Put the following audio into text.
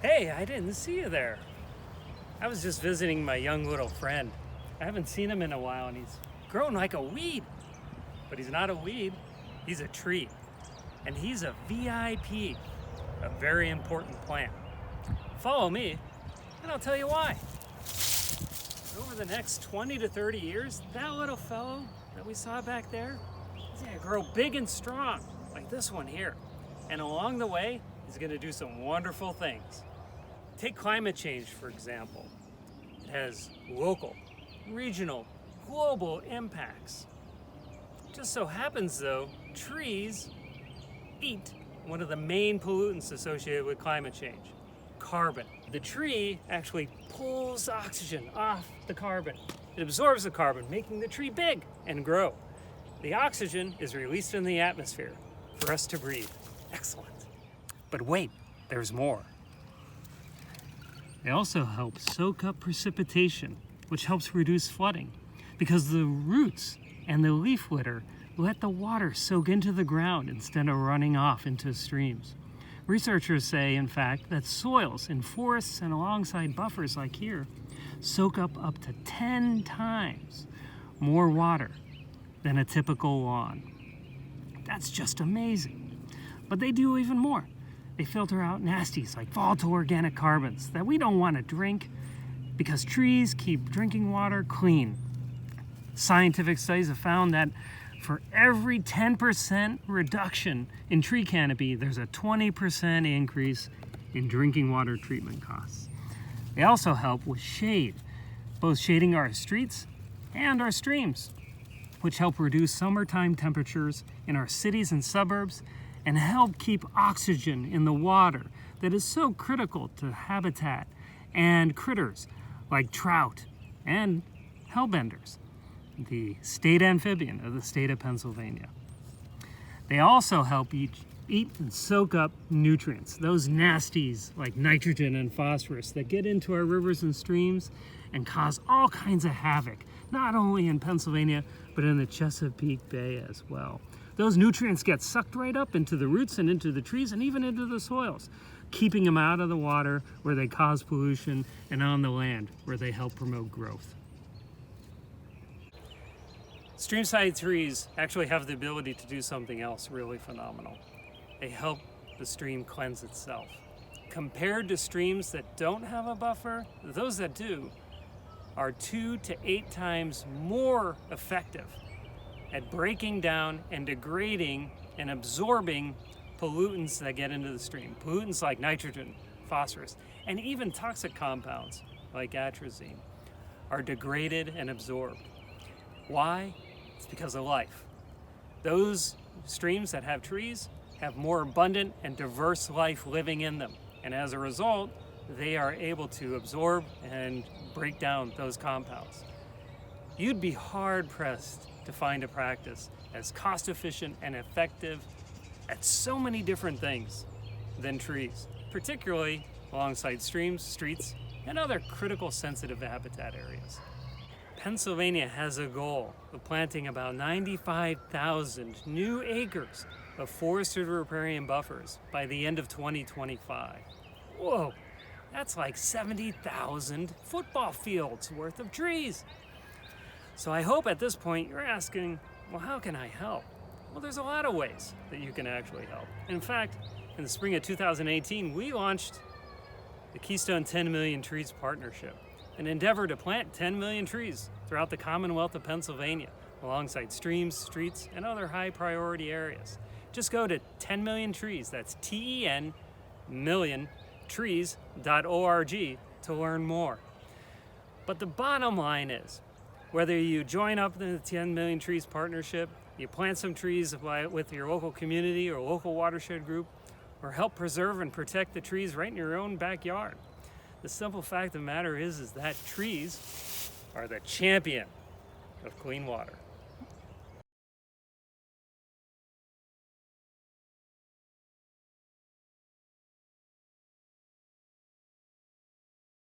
Hey, I didn't see you there. I was just visiting my young little friend. I haven't seen him in a while and he's grown like a weed. But he's not a weed, he's a tree. And he's a VIP, a very important plant. Follow me and I'll tell you why. Over the next 20 to 30 years, that little fellow that we saw back there, he's gonna grow big and strong, like this one here. And along the way, he's gonna do some wonderful things. Take climate change, for example. It has local, regional, global impacts. Just so happens though, trees eat one of the main pollutants associated with climate change, carbon. The tree actually pulls oxygen off the carbon. It absorbs the carbon, making the tree big and grow. The oxygen is released in the atmosphere for us to breathe. Excellent. But wait, there's more. They also help soak up precipitation, which helps reduce flooding, because the roots and the leaf litter let the water soak into the ground instead of running off into streams. Researchers say, in fact, that soils in forests and alongside buffers like here soak up to 10 times more water than a typical lawn. That's just amazing. But they do even more. They filter out nasties like volatile organic carbons that we don't want to drink because trees keep drinking water clean. Scientific studies have found that for every 10% reduction in tree canopy, there's a 20% increase in drinking water treatment costs. They also help with shade, both shading our streets and our streams, which help reduce summertime temperatures in our cities and suburbs and help keep oxygen in the water that is so critical to habitat and critters like trout and hellbenders, the state amphibian of the state of Pennsylvania. They also help eat and soak up nutrients, those nasties like nitrogen and phosphorus that get into our rivers and streams and cause all kinds of havoc, not only in Pennsylvania, but in the Chesapeake Bay as well. Those nutrients get sucked right up into the roots and into the trees and even into the soils, keeping them out of the water where they cause pollution and on the land where they help promote growth. Streamside trees actually have the ability to do something else really phenomenal. They help the stream cleanse itself. Compared to streams that don't have a buffer, those that do are 2 to 8 times more effective at breaking down and degrading and absorbing pollutants that get into the stream. Pollutants like nitrogen, phosphorus, and even toxic compounds like atrazine are degraded and absorbed. Why? It's because of life. Those streams that have trees have more abundant and diverse life living in them. And as a result, they are able to absorb and break down those compounds. You'd be hard-pressed to find a practice as cost-efficient and effective at so many different things than trees, particularly alongside streams, streets, and other critical sensitive habitat areas. Pennsylvania has a goal of planting about 95,000 new acres of forested riparian buffers by the end of 2025. Whoa, that's like 70,000 football fields worth of trees. So I hope at this point you're asking, well, how can I help? Well, there's a lot of ways that you can actually help. In fact, in the spring of 2018, we launched the Keystone 10 Million Trees Partnership, an endeavor to plant 10 million trees throughout the Commonwealth of Pennsylvania, alongside streams, streets, and other high priority areas. Just go to 10 Million Trees, that's TEN million trees.org to learn more. But the bottom line is, whether you join up in the 10 Million Trees Partnership, you plant some trees with your local community or local watershed group, or help preserve and protect the trees right in your own backyard, the simple fact of the matter is that trees are the champion of clean water.